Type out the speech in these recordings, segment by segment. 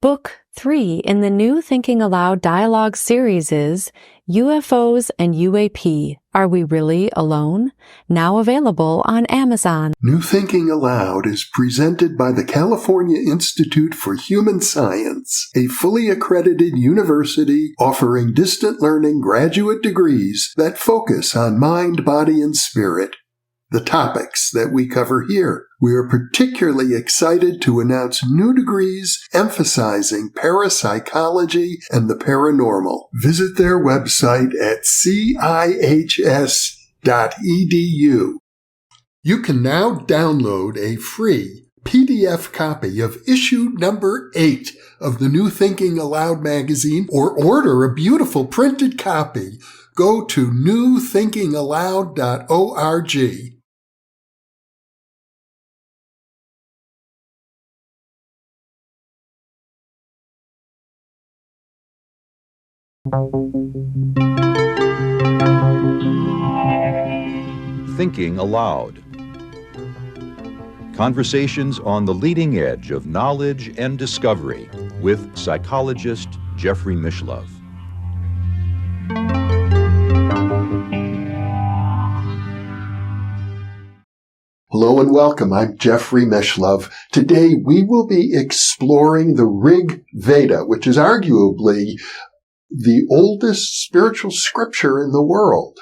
Book 3 in the new Thinking Aloud dialogue series is UFOs and UAP, Are We Really Alone? Now available on Amazon. New Thinking Aloud is presented by the California Institute for Human Science, a fully accredited university offering distant learning graduate degrees that focus on mind, body, and spirit. The topics that we cover here. We are particularly excited to announce new degrees emphasizing parapsychology and the paranormal. Visit their website at cihs.edu. You can now download a free PDF copy of issue number 8 of the New Thinking Aloud magazine or order a beautiful printed copy. Go to newthinkingaloud.org. Thinking Aloud. Conversations on the leading edge of knowledge and discovery with psychologist Jeffrey Mishlove. Hello and welcome. I'm Jeffrey Mishlove. Today we will be exploring the Rigveda, which is arguably the oldest spiritual scripture in the world.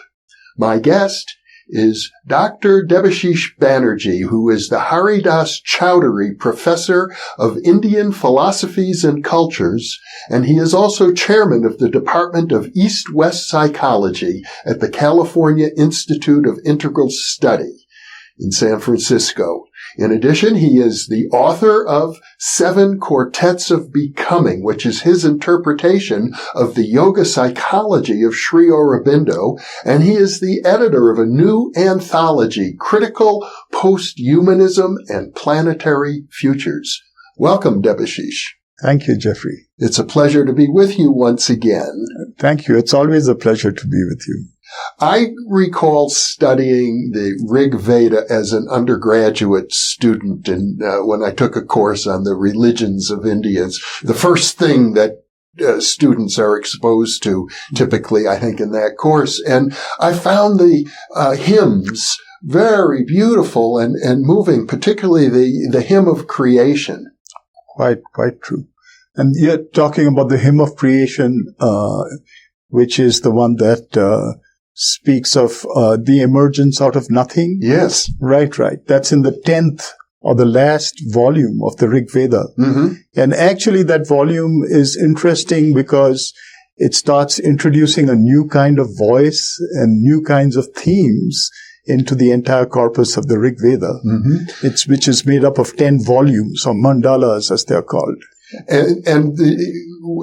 My guest is Dr. Debashish Banerji, who is the Haridas Chaudhuri Professor of Indian Philosophies and Cultures, and he is also chairman of the Department of East-West Psychology at the California Institute of Integral Study in San Francisco. In addition, he is the author of 7 Quartets of Becoming, which is his interpretation of the yoga psychology of Sri Aurobindo, and he is the editor of a new anthology, Critical Posthumanism and Planetary Futures. Welcome, Debashish. Thank you, Jeffrey. It's a pleasure to be with you once again. Thank you. It's always a pleasure to be with you. I recall studying the Rigveda as an undergraduate student, and when I took a course on the religions of India. It's the first thing that students are exposed to, typically, I think, in that course. And I found the hymns very beautiful and moving, particularly the hymn of creation. Quite true. And you're talking about the hymn of creation, which is the one that speaks of the emergence out of nothing. Yes. Right. That's in the 10th or the last volume of the Rigveda. Mm-hmm. And actually that volume is interesting because it starts introducing a new kind of voice and new kinds of themes into the entire corpus of the Rigveda, which is made up of 10 volumes, or mandalas as they're called. And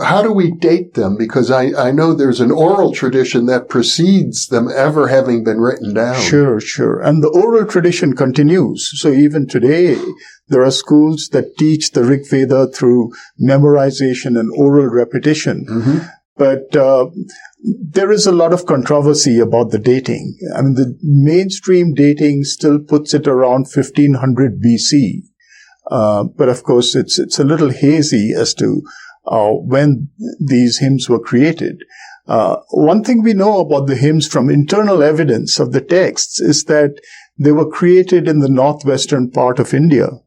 how do we date them? Because I know there's an oral tradition that precedes them ever having been written down. Sure. And the oral tradition continues. So even today, there are schools that teach the Rigveda through memorization and oral repetition. Mm-hmm. But there is a lot of controversy about the dating. I mean, the mainstream dating still puts it around 1500 BC. But of course, it's a little hazy as to when these hymns were created. One thing we know about the hymns from internal evidence of the texts is that they were created in the northwestern part of India,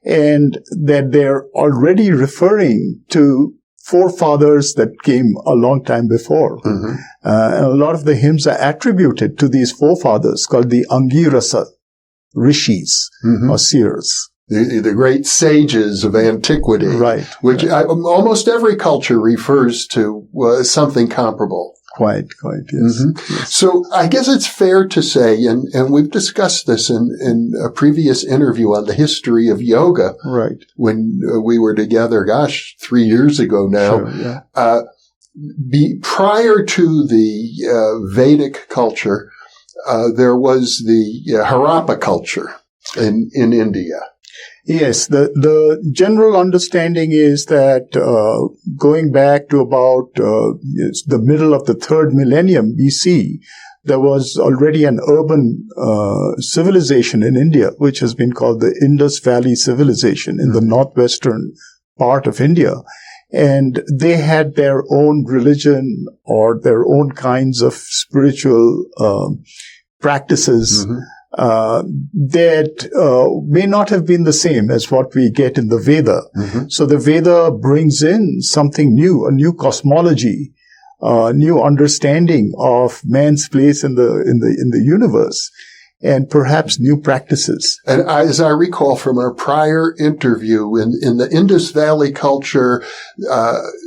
and that they're already referring to forefathers that came a long time before. Mm-hmm. And a lot of the hymns are attributed to these forefathers called the Angirasa rishis, or seers. The great sages of antiquity, right? Which almost every culture refers to something comparable. Quite, yes. Mm-hmm. Yes. So I guess it's fair to say, and we've discussed this in a previous interview on the history of yoga, right? When we were together, 3 years ago now. Sure, yeah. Prior to the Vedic culture, there was the Harappa culture in India. Yes, the general understanding is that going back to about the middle of the 3rd millennium BC, there was already an urban civilization in India, which has been called the Indus Valley civilization in the northwestern part of India. And they had their own religion or their own kinds of spiritual practices that may not have been the same as what we get in the Veda. So the Veda brings in something new, a new cosmology, new understanding of man's place in the universe, and perhaps new practices. And as I recall from our prior interview, in the Indus Valley culture,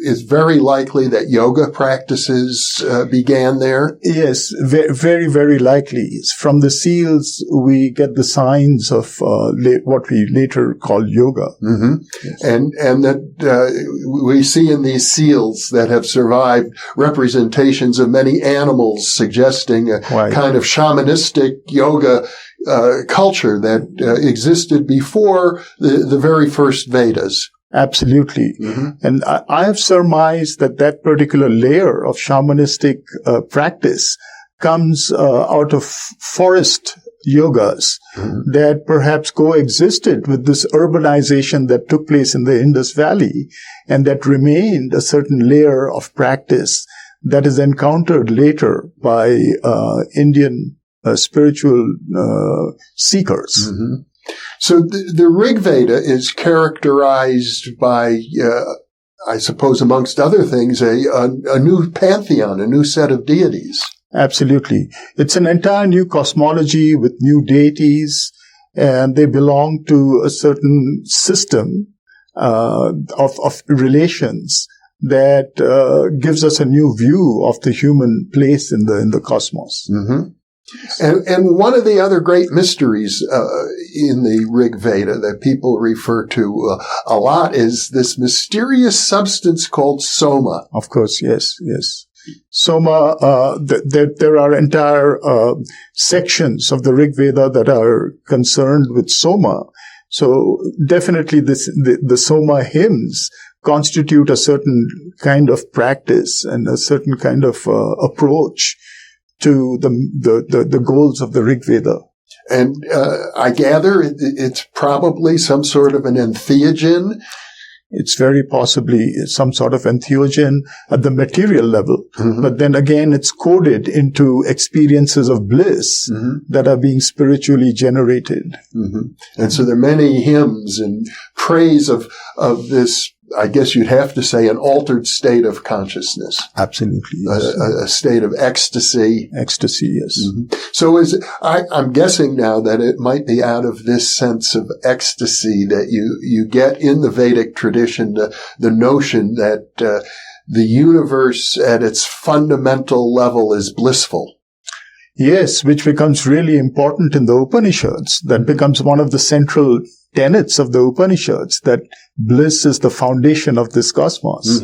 it's very likely that yoga practices began there. Yes, very, very likely. From the seals, we get the signs of what we later call yoga. Yes. And that we see in these seals that have survived representations of many animals, suggesting a kind of shamanistic yoga culture that existed before the very first Vedas. Absolutely. And I have surmised that particular layer of shamanistic practice comes out of forest yogas that perhaps coexisted with this urbanization that took place in the Indus Valley, and that remained a certain layer of practice that is encountered later by Indian spiritual seekers. So the Rigveda is characterized by, I suppose, amongst other things, a new pantheon, a new set of deities. Absolutely. It's an entire new cosmology with new deities, and they belong to a certain system of relations that gives us a new view of the human place in the cosmos. And one of the other great mysteries in the Rigveda that people refer to a lot is this mysterious substance called Soma. Of course, yes. Soma, there are entire sections of the Rigveda that are concerned with Soma. So definitely the Soma hymns constitute a certain kind of practice and a certain kind of approach to the goals of the Rigveda. And I gather it's probably some sort of an entheogen. It's very possibly some sort of entheogen at the material level. But then again, it's coded into experiences of bliss that are being spiritually generated. And so there are many hymns in praise of this, I guess you'd have to say, an altered state of consciousness. Absolutely. Yes. A state of ecstasy. Ecstasy, yes. So I'm guessing now that it might be out of this sense of ecstasy that you get in the Vedic tradition the notion that the universe at its fundamental level is blissful. Yes, which becomes really important in the Upanishads. That becomes one of the central tenets of the Upanishads, that bliss is the foundation of this cosmos.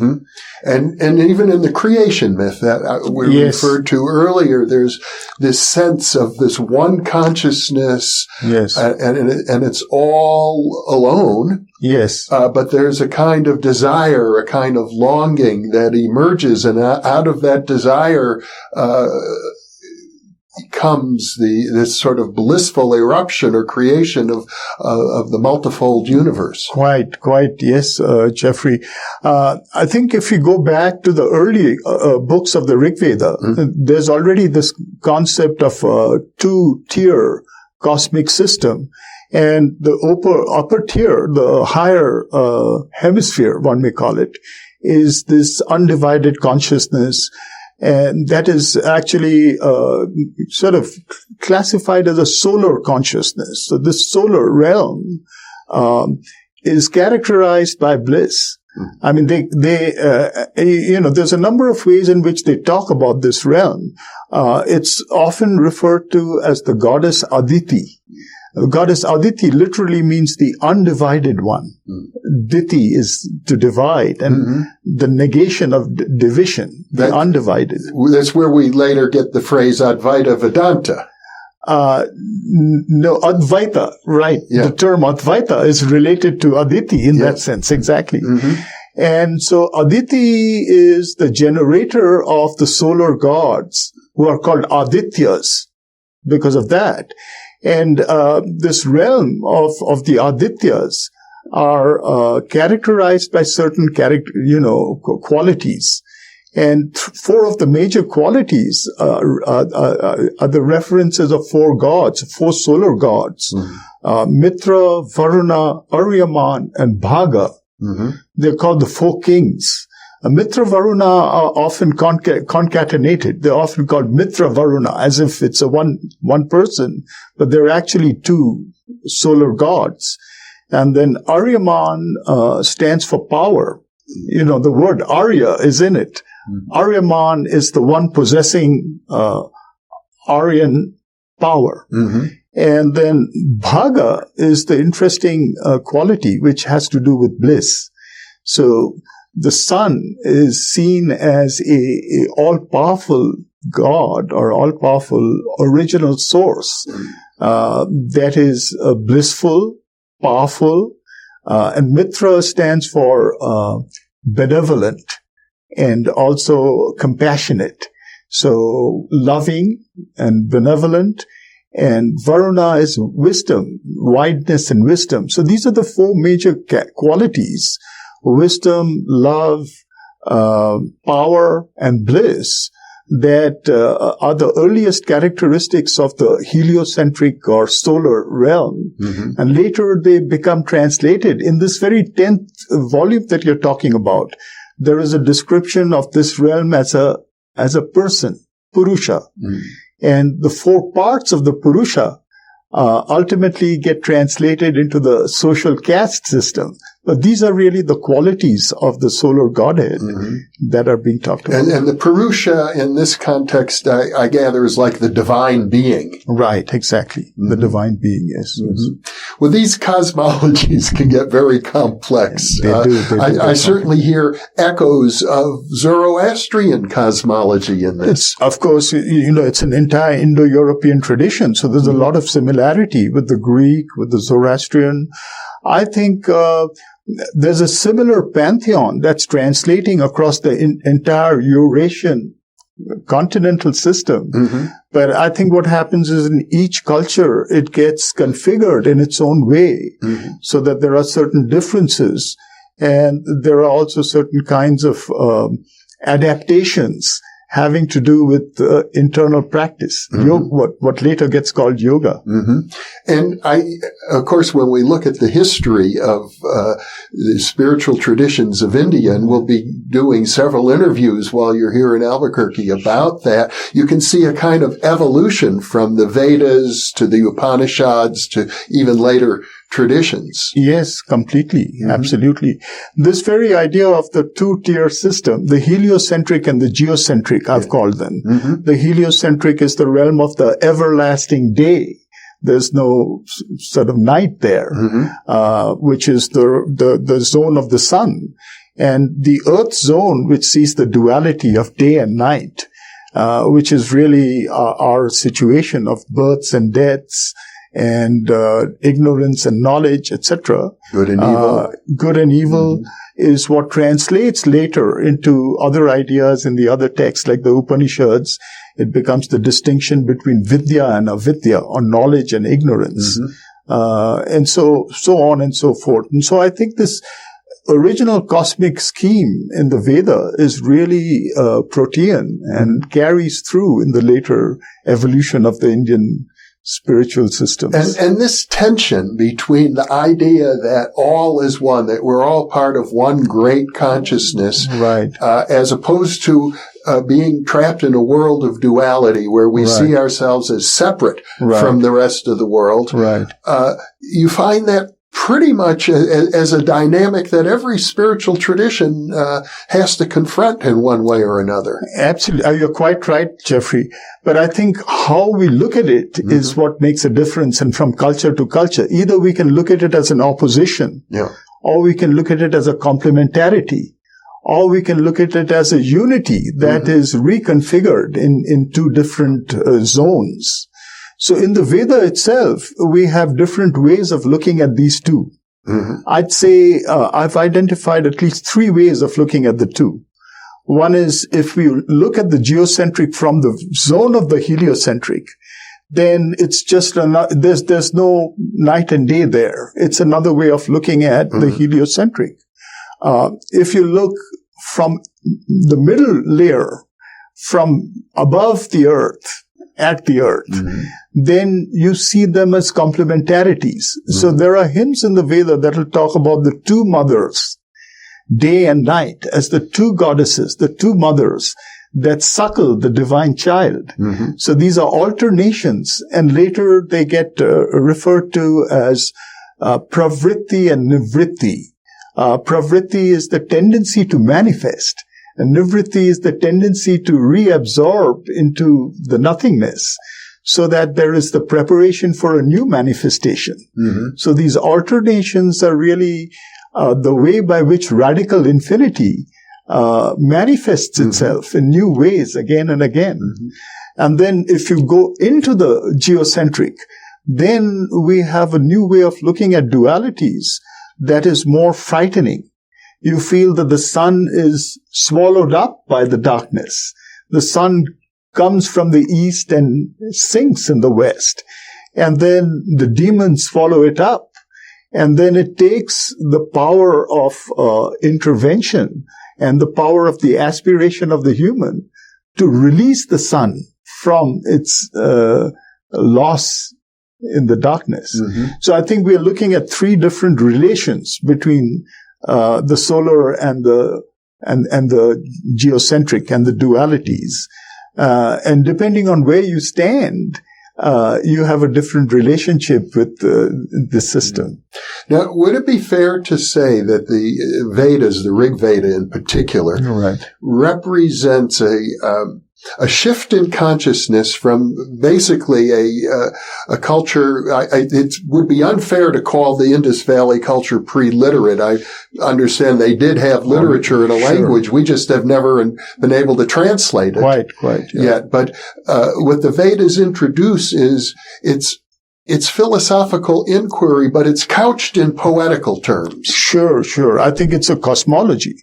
And even in the creation myth that we referred to earlier, there's this sense of this one consciousness, and it's all alone. But there's a kind of desire, a kind of longing that emerges, and out of that desire comes this sort of blissful eruption or creation of the multifold universe. Quite, yes, Jeffrey. I think if you go back to the early books of the Rigveda, there's already this concept of a two-tier cosmic system. And the upper tier, the higher hemisphere, one may call it, is this undivided consciousness. And that is actually sort of classified as a solar consciousness. So this solar realm is characterized by bliss. I mean, there's a number of ways in which they talk about this realm. It's often referred to as the goddess Aditi. Goddess Aditi literally means the undivided one. Diti is to divide, and the negation of division, the undivided. That's where we later get the phrase Advaita Vedanta. No, Advaita, right. The term Advaita is related to Aditi in that sense, exactly. And so Aditi is the generator of the solar gods, who are called Adityas because of that. And this realm of the Adityas are characterized by certain qualities. And 4 of the major qualities are the references of 4 gods, 4 solar gods. Mitra, Varuna, Aryaman, and Bhaga. They're called the 4 kings. Mitra, Varuna are often concatenated. They're often called Mitra, Varuna, as if it's a one person, but they're actually 2 solar gods. And then Aryaman stands for power. The word Arya is in it. Aryaman is the one possessing Aryan power. And then Bhaga is the interesting quality which has to do with bliss. So the sun is seen as a all-powerful God or all-powerful original source that is blissful, powerful, and Mitra stands for benevolent and also compassionate. So loving and benevolent. And Varuna is wisdom, wideness and wisdom. So these are the 4 major qualities: wisdom, love, power, and bliss that are the earliest characteristics of the heliocentric or solar realm. And later they become translated. In this very 10th volume that you're talking about, there is a description of this realm as a person, Purusha. And the 4 parts of the Purusha ultimately get translated into the social caste system. But these are really the qualities of the solar godhead that are being talked about. And the Purusha in this context, I gather, is like the divine being. Right, exactly. The divine being, yes. Well, these cosmologies can get very complex. They do. I certainly hear echoes of Zoroastrian cosmology in this. Of course, it's an entire Indo-European tradition. So there's a lot of similarity with the Greek, with the Zoroastrian. I think there's a similar pantheon that's translating across the entire Eurasian continental system. But I think what happens is in each culture, it gets configured in its own way so that there are certain differences. And there are also certain kinds of adaptations having to do with internal practice, what later gets called yoga. And of course, when we look at the history of the spiritual traditions of India, and we'll be doing several interviews while you're here in Albuquerque about that, you can see a kind of evolution from the Vedas to the Upanishads to even later traditions. Yes, completely. Absolutely. This very idea of the 2-tier system, the heliocentric and the geocentric, I've called them. The heliocentric is the realm of the everlasting day. There's no sort of night there, which is the zone of the sun. And the earth zone, which sees the duality of day and night, which is really our situation of births and deaths, and ignorance and knowledge, etc. Good and evil. Is what translates later into other ideas in the other texts, like the Upanishads. It becomes the distinction between vidya and avidya, or knowledge and ignorance, and so on and so forth. And so I think this original cosmic scheme in the Veda is really protean and carries through in the later evolution of the Indian spiritual systems. And this tension between the idea that all is one, that we're all part of one great consciousness, right, as opposed to being trapped in a world of duality where we see ourselves as separate from the rest of the world. Right. You find that pretty much as a dynamic that every spiritual tradition has to confront in one way or another. Absolutely. You're quite right, Jeffrey. But I think how we look at it is what makes a difference, and from culture to culture. Either we can look at it as an opposition, or we can look at it as a complementarity, or we can look at it as a unity that is reconfigured in 2 different zones. So in the Veda itself, we have different ways of looking at these 2. I'd say I've identified at least 3 ways of looking at the 2. One is, if we look at the geocentric from the zone of the heliocentric, then it's just there's no night and day there. It's another way of looking at the heliocentric. If you look from the middle layer, from above the earth, at the earth, then you see them as complementarities. So there are hymns in the Veda that will talk about the two mothers, day and night, as the two goddesses, the two mothers that suckle the divine child. So these are alternations, and later they get referred to as pravritti and nivritti. Pravritti is the tendency to manifest, and nivritti is the tendency to reabsorb into the nothingness, so that there is the preparation for a new manifestation. So these alternations are really the way by which radical infinity manifests itself in new ways again and again. And then if you go into the geocentric, then we have a new way of looking at dualities that is more frightening. You feel that the sun is swallowed up by the darkness. The sun comes from the east and sinks in the west. And then the demons follow it up. And then it takes the power of intervention and the power of the aspiration of the human to release the sun from its loss in the darkness. So I think we are looking at three different relations between the solar and the geocentric and the dualities. And depending on where you stand, you have a different relationship with the system. Now, would it be fair to say that the Vedas, the Rigveda in particular, represents a shift in consciousness from basically a culture? It would be unfair to call the Indus Valley culture pre-literate. I understand they did have literature in a language. We just have never been able to translate it yet. But what the Vedas introduce is it's philosophical inquiry, but it's couched in poetical terms. Sure. I think it's a cosmology.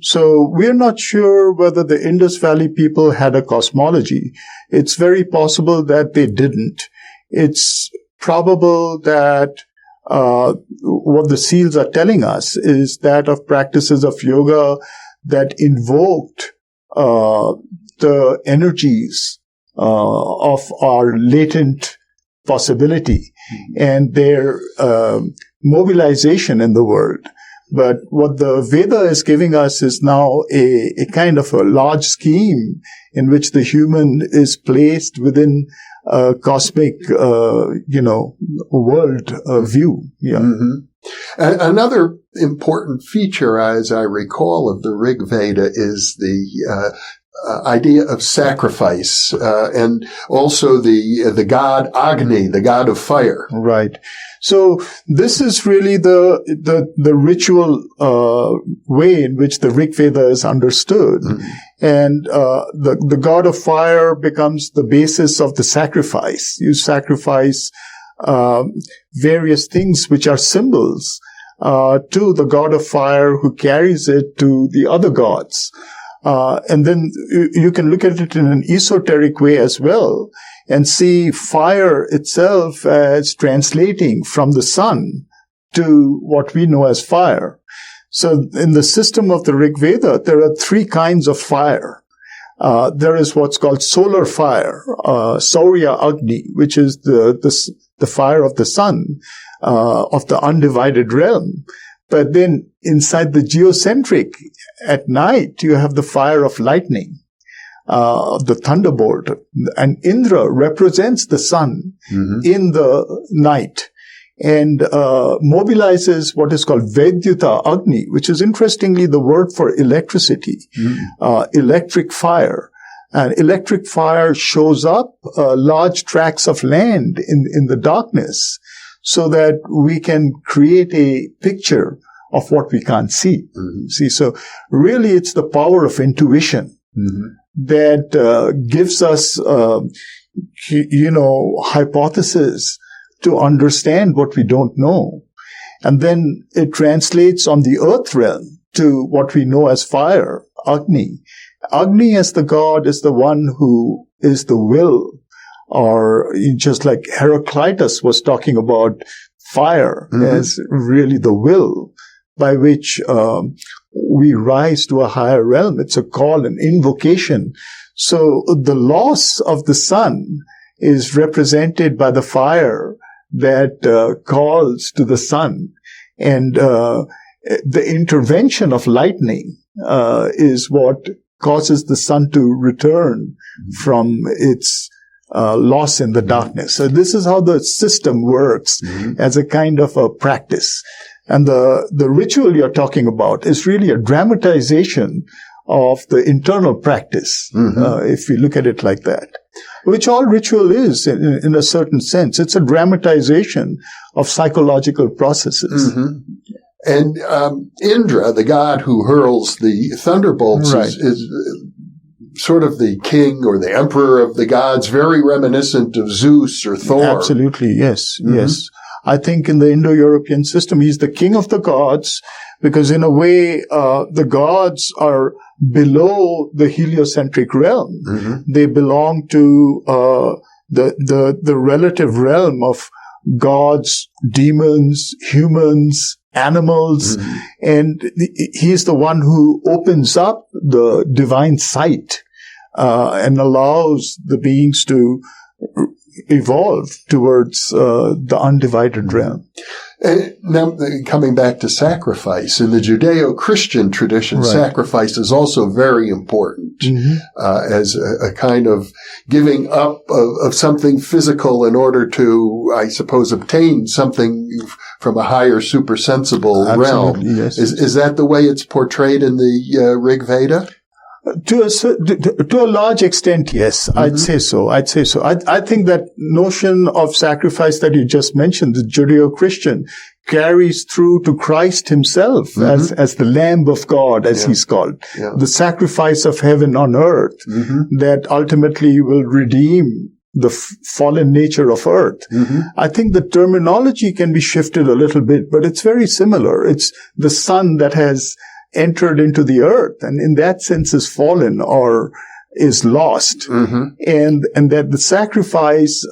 So we're not sure whether the Indus Valley people had a cosmology. It's very possible that they didn't. It's probable that what the seals are telling us is that of practices of yoga that invoked the energies of our latent possibility and their mobilization in the world. But what the Veda is giving us is now a kind of a large scheme in which the human is placed within a cosmic, world view. Another important feature, as I recall, of the Rig Veda is the idea of sacrifice, and also the god Agni, the god of fire. Right. So this is really the ritual way in which the Rig Veda is understood. And the god of fire becomes the basis of the sacrifice. You sacrifice various things which are symbols to the god of fire, who carries it to the other gods. And then you can look at it in an esoteric way as well and see fire itself as translating from the sun to what we know as fire. So in the system of the Rig Veda, there are three kinds of fire. There is what's called solar fire, Saurya Agni, which is the fire of the sun, of the undivided realm. But then inside the geocentric, at night, you have the fire of lightning, the thunderbolt. And Indra represents the sun in the night and mobilizes what is called Vedyuta Agni, which is interestingly the word for electricity, electric fire. And electric fire shows up large tracts of land in the darkness, so that we can create a picture of what we can't see. See, so really it's the power of intuition that gives us, hypothesis to understand what we don't know. And then it translates on the earth realm to what we know as fire, Agni. Agni as the god is the one who is the will or just like Heraclitus was talking about fire as really the will by which we rise to a higher realm. It's a call, an invocation. So the loss of the sun is represented by the fire that calls to the sun. And the intervention of lightning is what causes the sun to return from its loss in the darkness. So this is how the system works as a kind of a practice. And the ritual you're talking about is really a dramatization of the internal practice, if we look at it like that, which all ritual is in a certain sense. It's a dramatization of psychological processes. And Indra, the god who hurls the thunderbolts, is sort of the king or the emperor of the gods, very reminiscent of Zeus or Thor. Absolutely, yes, yes. I think in the Indo-European system, he's the king of the gods, because in a way, the gods are below the heliocentric realm. They belong to the relative realm of gods, demons, humans, animals, and he's the one who opens up the divine sight and allows the beings to evolve towards the undivided realm. Now, coming back to sacrifice, in the Judeo-Christian tradition, sacrifice is also very important as a kind of giving up of something physical in order to, I suppose, obtain something from a higher supersensible realm. Yes. Is that the way it's portrayed in the Rigveda? To a large extent, yes, I'd say so. I think that notion of sacrifice that you just mentioned, the Judeo-Christian, carries through to Christ himself as the Lamb of God, as he's called. The sacrifice of heaven on earth that ultimately will redeem the fallen nature of earth. I think the terminology can be shifted a little bit, but it's very similar. It's the sun that has entered into the earth, and in that sense is fallen or is lost. And that the sacrifice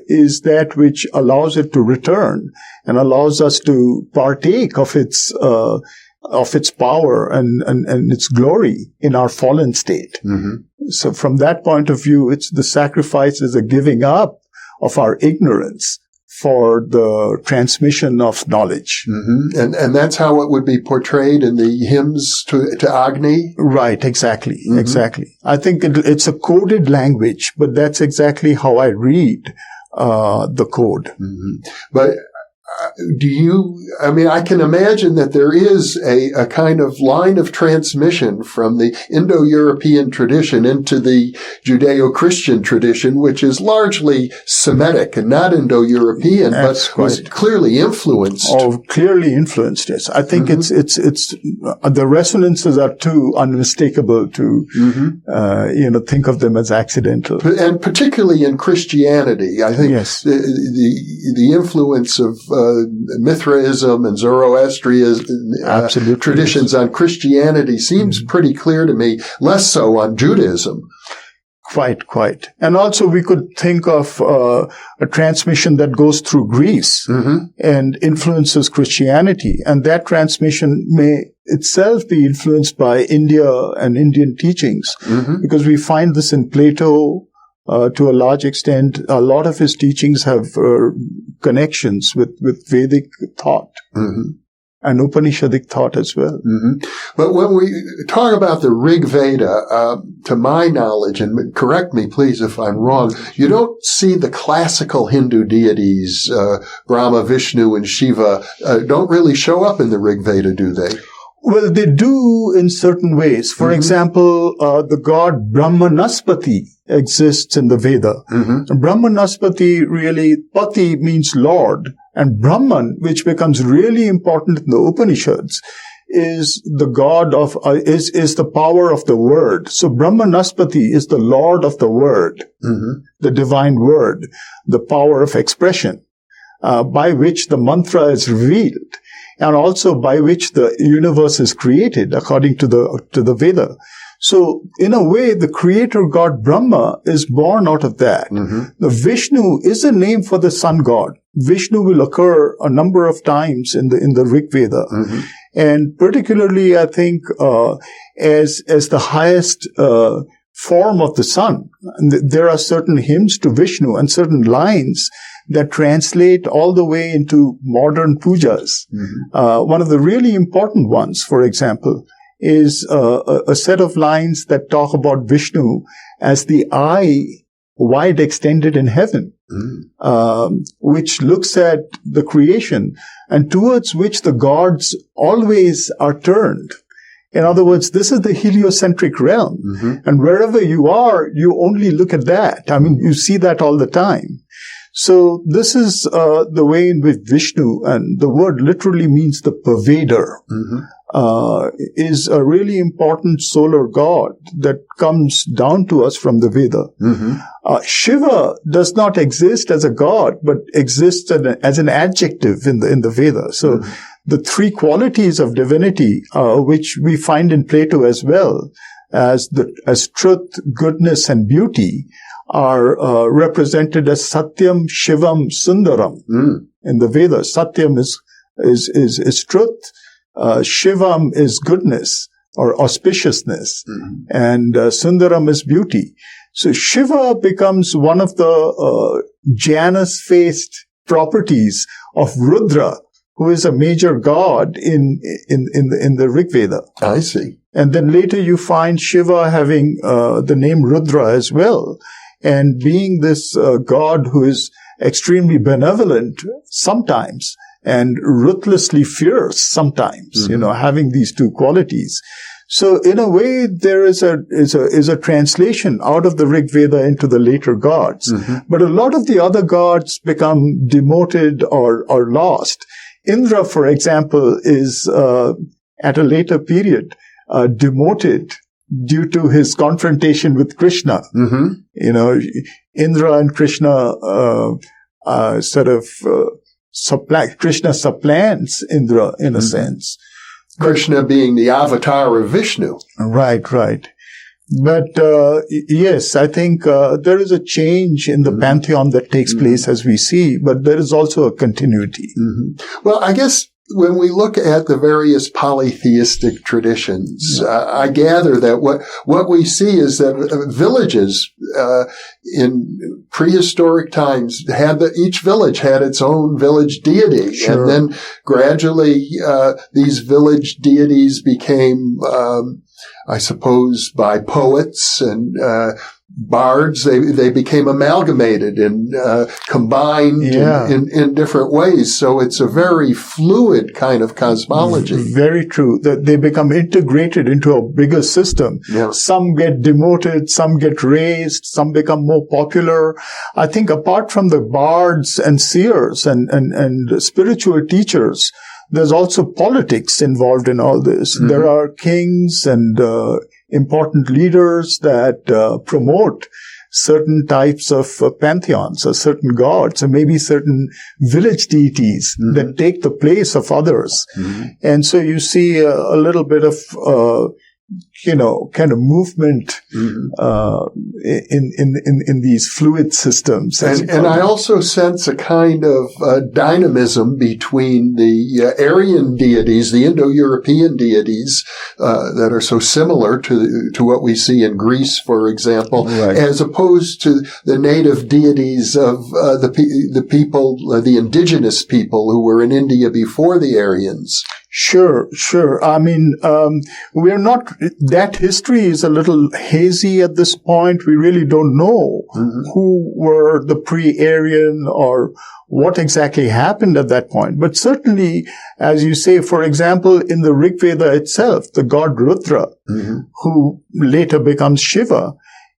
is that which allows it to return and allows us to partake of its power and its glory in our fallen state. So from that point of view, it's the sacrifice is a giving up of our ignorance for the transmission of knowledge. And that's how it would be portrayed in the hymns to Agni? Right, exactly, exactly. I think it's a coded language, but that's exactly how I read the code. But I can imagine that there is a kind of line of transmission from the Indo-European tradition into the Judeo-Christian tradition, which is largely Semitic and not Indo-European, but was clearly influenced. Oh, clearly influenced, yes. I think it's the resonances are too unmistakable to, think of them as accidental. And particularly in Christianity, I think the influence of Mithraism and Zoroastrian traditions on Christianity seems pretty clear to me, less so on Judaism. Quite. And also we could think of a transmission that goes through Greece and influences Christianity. And that transmission may itself be influenced by India and Indian teachings, because we find this in Plato. To a large extent, a lot of his teachings have connections with Vedic thought and Upanishadic thought as well. But when we talk about the Rigveda, to my knowledge, and correct me please if I'm wrong, you don't see the classical Hindu deities, Brahma, Vishnu, and Shiva, don't really show up in the Rigveda, do they? Well, they do in certain ways. For example, the god Brahmanaspati exists in the Veda. Brahmanaspati really, Pati means Lord, and Brahman, which becomes really important in the Upanishads, is the god of, is the power of the word. So Brahmanaspati is the Lord of the word, the divine word, the power of expression, by which the mantra is revealed. and also by which the universe is created, according to the Veda. So, in a way, the creator god Brahma is born out of that. The Vishnu is a name for the sun god. Vishnu will occur a number of times in the Rigveda. And particularly, I think, as the highest form of the sun. There are certain hymns to Vishnu and certain lines that translate all the way into modern pujas. One of the really important ones, for example, is a set of lines that talk about Vishnu as the eye wide extended in heaven, which looks at the creation and towards which the gods always are turned. In other words, this is the heliocentric realm. And wherever you are, you only look at that. I mean, you see that all the time. So this is the way in which Vishnu, and the word literally means the pervader, is a really important solar god that comes down to us from the Veda. Shiva does not exist as a god, but exists as an adjective in the Veda. So the three qualities of divinity, which we find in Plato as well, as truth, goodness, and beauty, are represented as Satyam, Shivam, Sundaram in the Vedas. Satyam is truth. Shivam is goodness or auspiciousness, and Sundaram is beauty. So Shiva becomes one of the Janus-faced properties of Rudra, who is a major god in the Rigveda. I see. And then later you find Shiva having the name Rudra as well, and being this god who is extremely benevolent sometimes and ruthlessly fierce sometimes, having these two qualities. So in a way, there is a translation out of the Rigveda into the later gods. But a lot of the other gods become demoted or lost. Indra, for example, is at a later period demoted due to his confrontation with Krishna. Indra and Krishna Krishna supplants Indra in a sense. Krishna being the avatar of Vishnu. Right. But yes, I think there is a change in the pantheon that takes place as we see, but there is also a continuity. Well, I guess when we look at the various polytheistic traditions, I gather that what we see is that villages in prehistoric times each village had its own village deity, and then gradually these village deities became, I suppose, by poets and bards, they became amalgamated and combined in different ways. So it's a very fluid kind of cosmology. Very true. That they become integrated into a bigger system. Some get demoted, some get raised, some become more popular. I think apart from the bards and seers and spiritual teachers, there's also politics involved in all this. There are kings and important leaders that promote certain types of pantheons or certain gods or maybe certain village deities that take the place of others. And so you see a little bit of kind of movement in these fluid systems. And I also sense a kind of dynamism between the Aryan deities, the Indo-European deities that are so similar to what we see in Greece, for example, as opposed to the native deities of the people, the indigenous people who were in India before the Aryans. Sure. I mean, we're not, that history is a little hazy at this point. We really don't know who were the pre-Aryan or what exactly happened at that point. But certainly, as you say, for example, in the Rigveda itself, the god Rudra, who later becomes Shiva,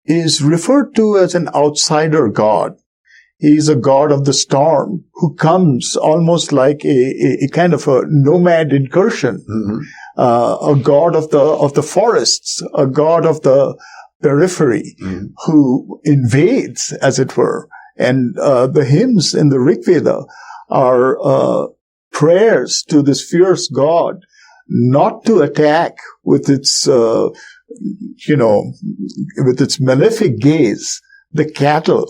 is referred to as an outsider god. He's a god of the storm who comes almost like a kind of a nomad incursion, a god of the forests, a god of the periphery who invades, as it were. And the hymns in the Rigveda are prayers to this fierce god not to attack with its, with its malefic gaze, the cattle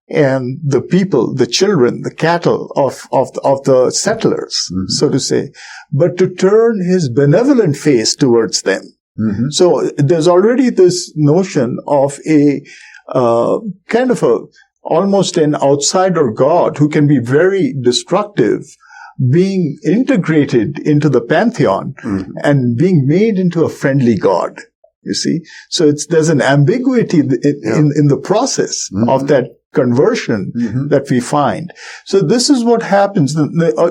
and the people, the children, the cattle of the settlers, so to say, but to turn his benevolent face towards them. So there's already this notion of a kind of almost an outsider god who can be very destructive, being integrated into the pantheon and being made into a friendly god. You see, so there's an ambiguity in the process of that conversion that we find. So this is what happens.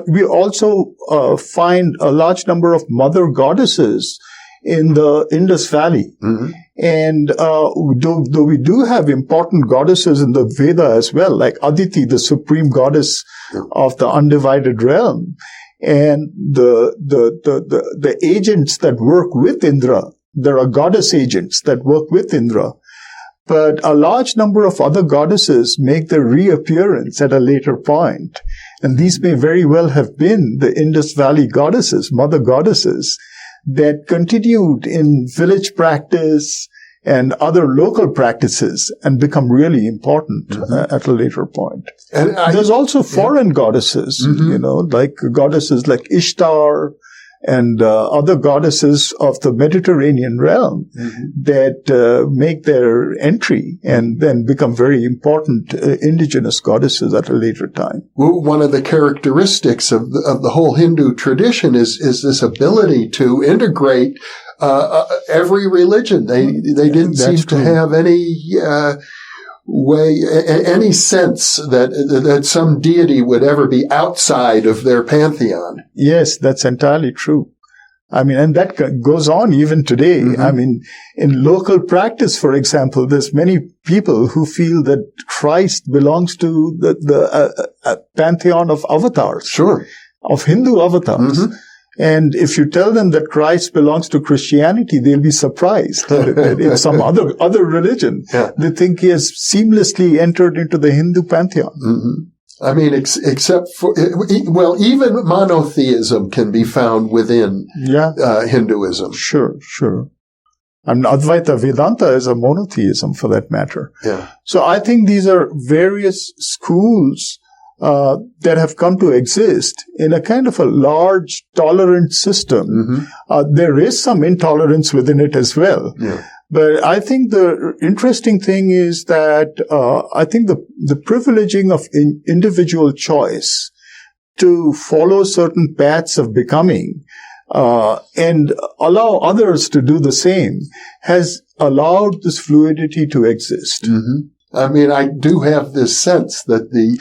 We also find a large number of mother goddesses in the Indus Valley. And though we do have important goddesses in the Veda as well, like Aditi, the supreme goddess of the undivided realm, and the agents that work with Indra, there are goddess agents that work with Indra. But a large number of other goddesses make their reappearance at a later point. And these may very well have been the Indus Valley goddesses, mother goddesses, that continued in village practice and other local practices and become really important at a later point. And there's also foreign goddesses, like goddesses like Ishtar and other goddesses of the Mediterranean realm that make their entry and then become very important indigenous goddesses at a later time. Well, one of the characteristics of the whole Hindu tradition is this ability to integrate every religion. They didn't seem to have any any sense that some deity would ever be outside of their pantheon. Yes, that's entirely true. I mean, and that goes on even today. I mean, in local practice, for example, there's many people who feel that Christ belongs to the pantheon of avatars. Sure. Of Hindu avatars. And if you tell them that Christ belongs to Christianity, they'll be surprised that in some other religion. They think he has seamlessly entered into the Hindu pantheon. I mean, except for, well, even monotheism can be found within Hinduism. Sure. And Advaita Vedanta is a monotheism for that matter. So I think these are various schools that have come to exist in a kind of a large tolerant system. There is some intolerance within it as well. But I think the interesting thing is that I think the privileging of individual choice to follow certain paths of becoming and allow others to do the same has allowed this fluidity to exist. I mean, I do have this sense that the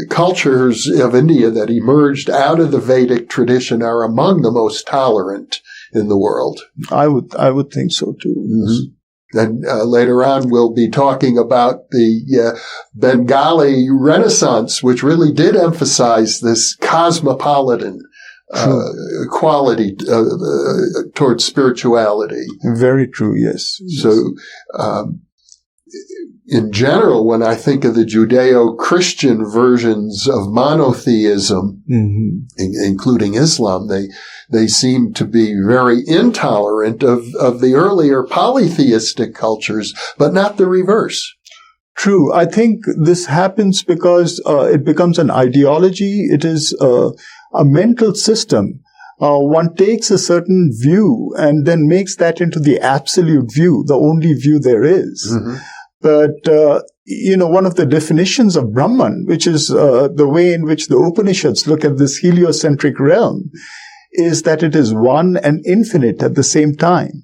cultures of India that emerged out of the Vedic tradition are among the most tolerant in the world. I would think so too. And later on, we'll be talking about the Bengali Renaissance, which really did emphasize this cosmopolitan quality towards spirituality. Very true, yes. So, in general, when I think of the Judeo-Christian versions of monotheism, including Islam, they seem to be very intolerant of the earlier polytheistic cultures, but not the reverse. True. I think this happens because it becomes an ideology. It is a mental system. One takes a certain view and then makes that into the absolute view, the only view there is. But, one of the definitions of Brahman, which is the way in which the Upanishads look at this heliocentric realm, is that it is one and infinite at the same time.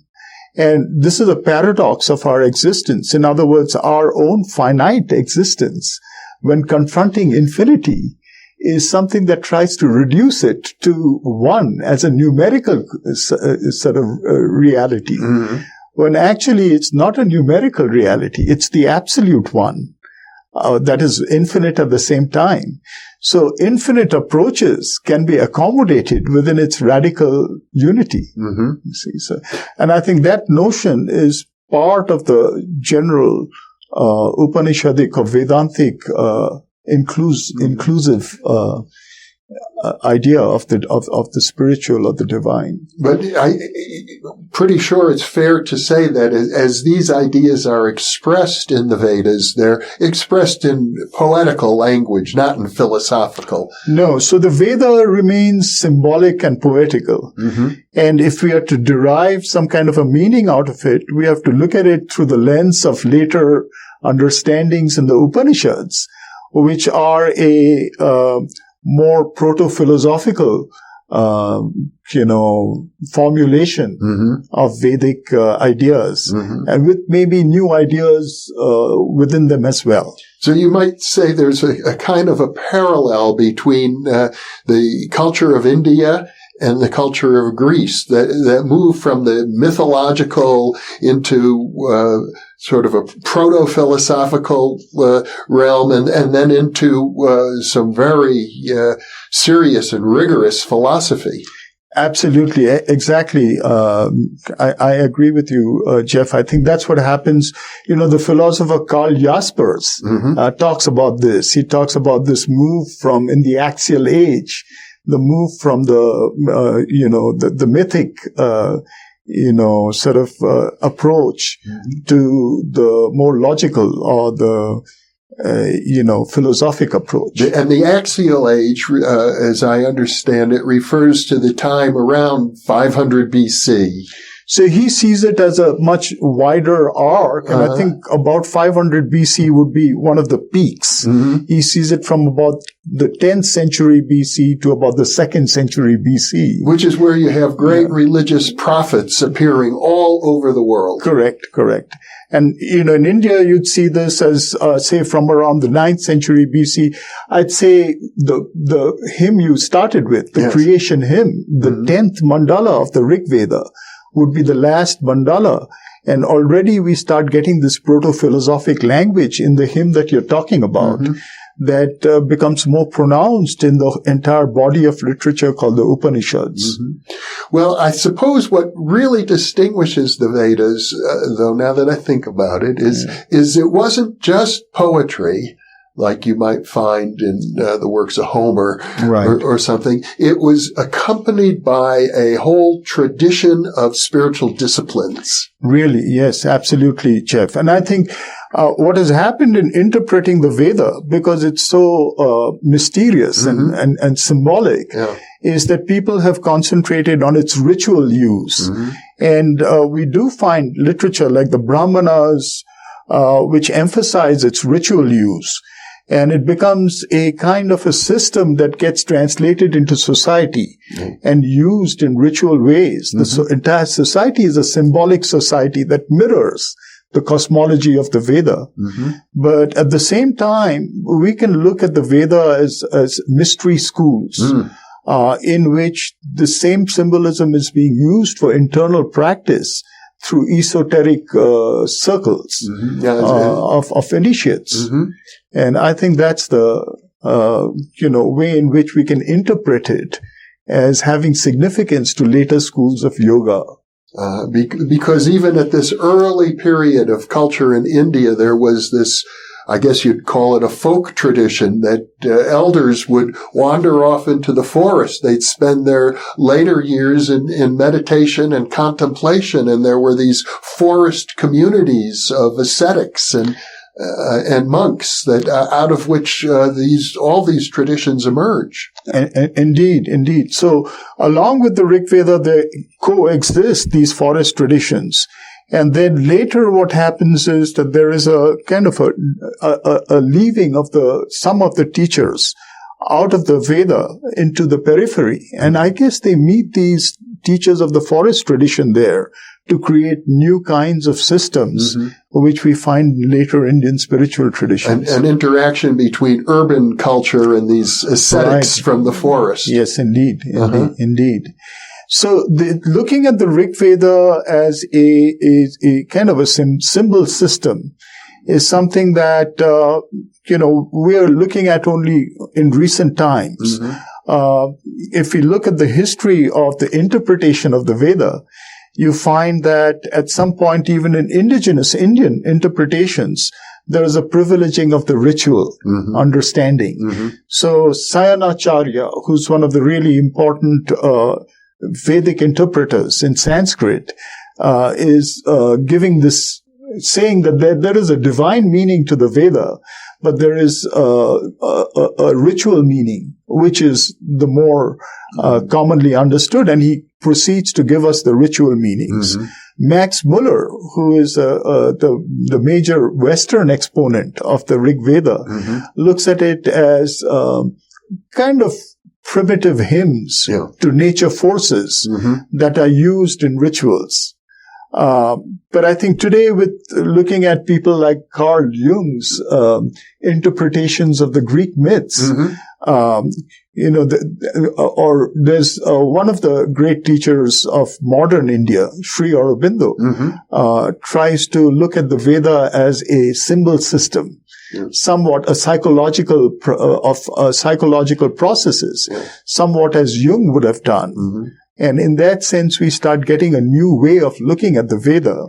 And this is a paradox of our existence. In other words, our own finite existence, when confronting infinity, is something that tries to reduce it to one as a numerical sort of reality. When actually it's not a numerical reality, it's the absolute one that is infinite at the same time. So infinite approaches can be accommodated within its radical unity. You see, and I think that notion is part of the general Upanishadic or Vedantic inclusive idea of the spiritual or the divine. But I'm pretty sure it's fair to say that as these ideas are expressed in the Vedas, they're expressed in poetical language, not in philosophical. No, so the Veda remains symbolic and poetical. Mm-hmm. And if we are to derive some kind of a meaning out of it, we have to look at it through the lens of later understandings in the Upanishads, which are a more proto-philosophical, formulation of Vedic ideas, and with maybe new ideas within them as well. So you might say there's a kind of a parallel between the culture of India and the culture of Greece that moved from the mythological into sort of a proto-philosophical realm and then into some very serious and rigorous philosophy. Absolutely. Exactly. I agree with you, Jeff. I think that's what happens. The philosopher Karl Jaspers talks about this. He talks about this move from in the Axial Age, the move from the mythic, sort of approach to the more logical or the philosophic approach. And the Axial Age, as I understand it, refers to the time around 500 BC. So he sees it as a much wider arc, and I think about 500 BC would be one of the peaks. He sees it from about the 10th century BC to about the 2nd century BC. Which is where you have great religious prophets appearing all over the world. Correct. And, in India, you'd see this as, say, from around the 9th century BC. I'd say the hymn you started with, the creation hymn, the 10th mandala of the Rigveda, would be the last mandala. And already we start getting this proto-philosophic language in the hymn that you're talking about that becomes more pronounced in the entire body of literature called the Upanishads. Well, I suppose what really distinguishes the Vedas, though now that I think about it, is it wasn't just poetry like you might find in the works of Homer or something. It was accompanied by a whole tradition of spiritual disciplines. Really, yes, absolutely, Jeff. And I think what has happened in interpreting the Veda, because it's so mysterious and symbolic, is that people have concentrated on its ritual use. And we do find literature like the Brahmanas, which emphasize its ritual use. And it becomes a kind of a system that gets translated into society and used in ritual ways. The entire society is a symbolic society that mirrors the cosmology of the Veda. But at the same time, we can look at the Veda as mystery schools, in which the same symbolism is being used for internal practice through esoteric circles of initiates. And I think that's the way in which we can interpret it as having significance to later schools of yoga. Because even at this early period of culture in India, there was this, I guess you'd call it a folk tradition, that elders would wander off into the forest. They'd spend their later years in meditation and contemplation, and there were these forest communities of ascetics and monks that out of which all these traditions emerge. Indeed. So along with the Rigveda, there coexist these forest traditions. And then later what happens is that there is a kind of a leaving of some of the teachers out of the Veda into the periphery. And I guess they meet these teachers of the forest tradition there to create new kinds of systems, which we find in later Indian spiritual traditions. An interaction between urban culture and these ascetics from the forest. Yes, indeed. So looking at the Rigveda as a kind of a symbol system is something that, we are looking at only in recent times. If we look at the history of the interpretation of the Veda, you find that at some point, even in indigenous Indian interpretations, there is a privileging of the ritual understanding. So Sayanacharya, who's one of the really important Vedic interpreters in Sanskrit, is giving this, saying that there is a divine meaning to the Veda, but there is a ritual meaning, which is the more commonly understood, and he proceeds to give us the ritual meanings. Max Muller, who is the major Western exponent of the Rigveda, looks at it as kind of primitive hymns to nature forces that are used in rituals. But I think today, with looking at people like Carl Jung's interpretations of the Greek myths, or there's one of the great teachers of modern India, Sri Aurobindo, tries to look at the Veda as a symbol system, somewhat a psychological psychological processes, somewhat as Jung would have done. And in that sense, we start getting a new way of looking at the Veda.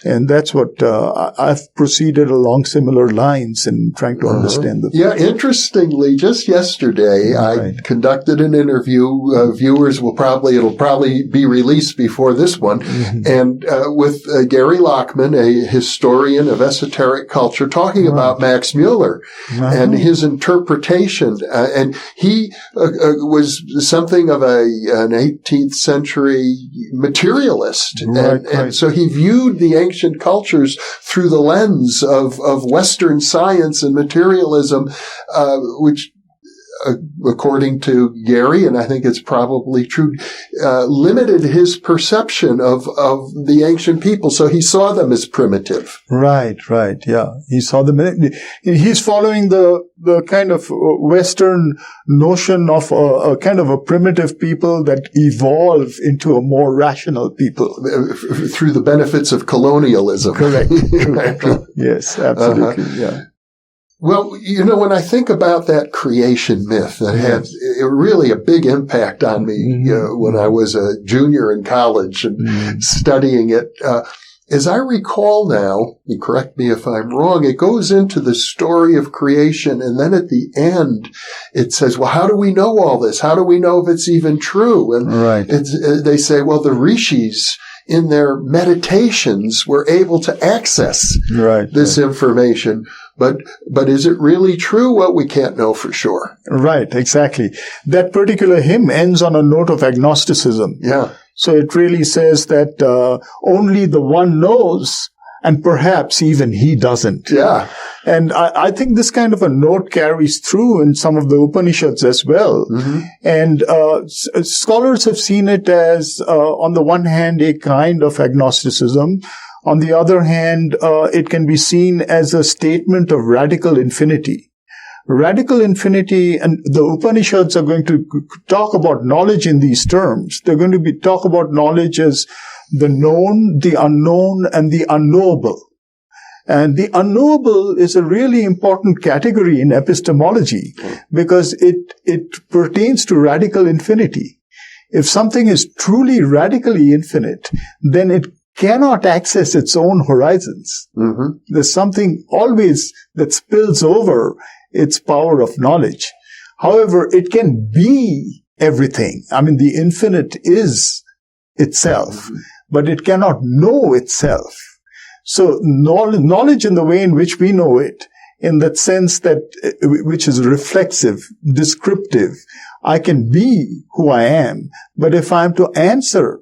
And that's what I've proceeded along similar lines in trying to understand the Veda. Interestingly, just yesterday, I conducted an interview. Viewers it'll probably be released before this one. And with Gary Lockman, a historian of esoteric culture, talking about Max Muller and his interpretation. And he was something of an 18th century materialist. And so he viewed the ancient cultures through the lens of Western science and materialism, which, according to Gary, and I think it's probably true, limited his perception of the ancient people. So he saw them as primitive. Right. Yeah. He saw them. He's following the kind of Western notion of a kind of a primitive people that evolve into a more rational people. Through the benefits of colonialism. Correct. Yes, absolutely. Yeah. Well, when I think about that creation myth, that had really a big impact on me when I was a junior in college and studying it. As I recall now, and correct me if I'm wrong, it goes into the story of creation, and then at the end, it says, well, how do we know all this? How do we know if it's even true? And they say, well, the rishis in their meditations were able to access this information. But is it really true? Well, we can't know for sure. Right, exactly. That particular hymn ends on a note of agnosticism. Yeah. So it really says that only the one knows, and perhaps even he doesn't. Yeah. And I think this kind of a note carries through in some of the Upanishads as well. And scholars have seen it as, on the one hand, a kind of agnosticism. On the other hand, it can be seen as a statement of radical infinity. Radical infinity, and the Upanishads are going to talk about knowledge in these terms. They're going to talk about knowledge as the known, the unknown, and the unknowable. And the unknowable is a really important category in epistemology because it pertains to radical infinity. If something is truly radically infinite, then it cannot access its own horizons. There's something always that spills over its power of knowledge. However, it can be everything. I mean, the infinite is itself, but it cannot know itself. So knowledge in the way in which we know it, in that sense that, which is reflexive, descriptive, I can be who I am, but if I'm to answer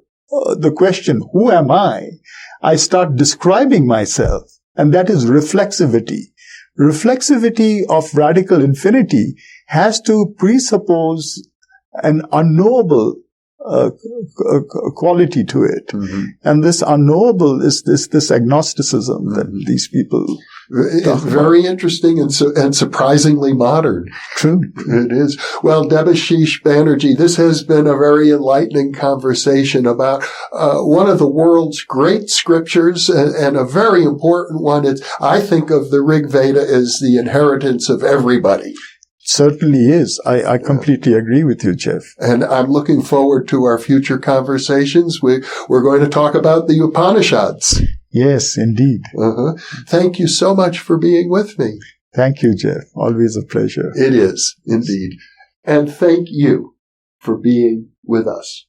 the question, who am I start describing myself, and that is reflexivity. Reflexivity of radical infinity has to presuppose an unknowable quality to it. And this unknowable is this agnosticism that these people It's very interesting and surprisingly modern. True. It is. Well, Debashish Banerji, this has been a very enlightening conversation about one of the world's great scriptures and a very important one. I think of the Rigveda as the inheritance of everybody. Certainly is. I completely agree with you, Jeff. And I'm looking forward to our future conversations. We're going to talk about the Upanishads. Yes, indeed. Thank you so much for being with me. Thank you, Jeff. Always a pleasure. It is, indeed. And thank you for being with us.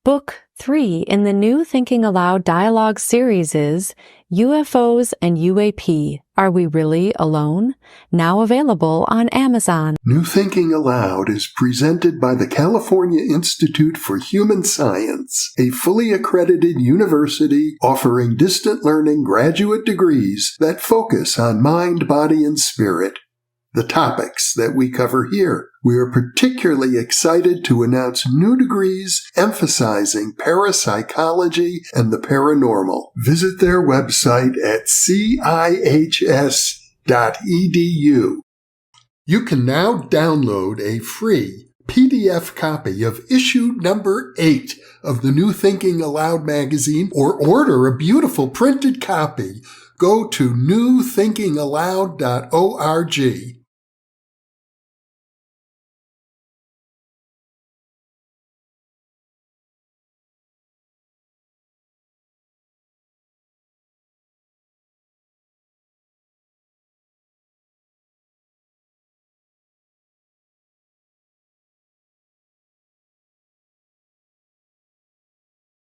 Book 3 in the new Thinking Aloud dialogue series is UFOs and UAP, Are We Really Alone? Now available on Amazon. New Thinking Aloud is presented by the California Institute for Human Science, a fully accredited university offering distant learning graduate degrees that focus on mind, body, and spirit. The topics that we cover here. We are particularly excited to announce new degrees emphasizing parapsychology and the paranormal. Visit their website at cihs.edu. You can now download a free PDF copy of issue number 8 of the New Thinking Aloud magazine or order a beautiful printed copy. Go to newthinkingaloud.org.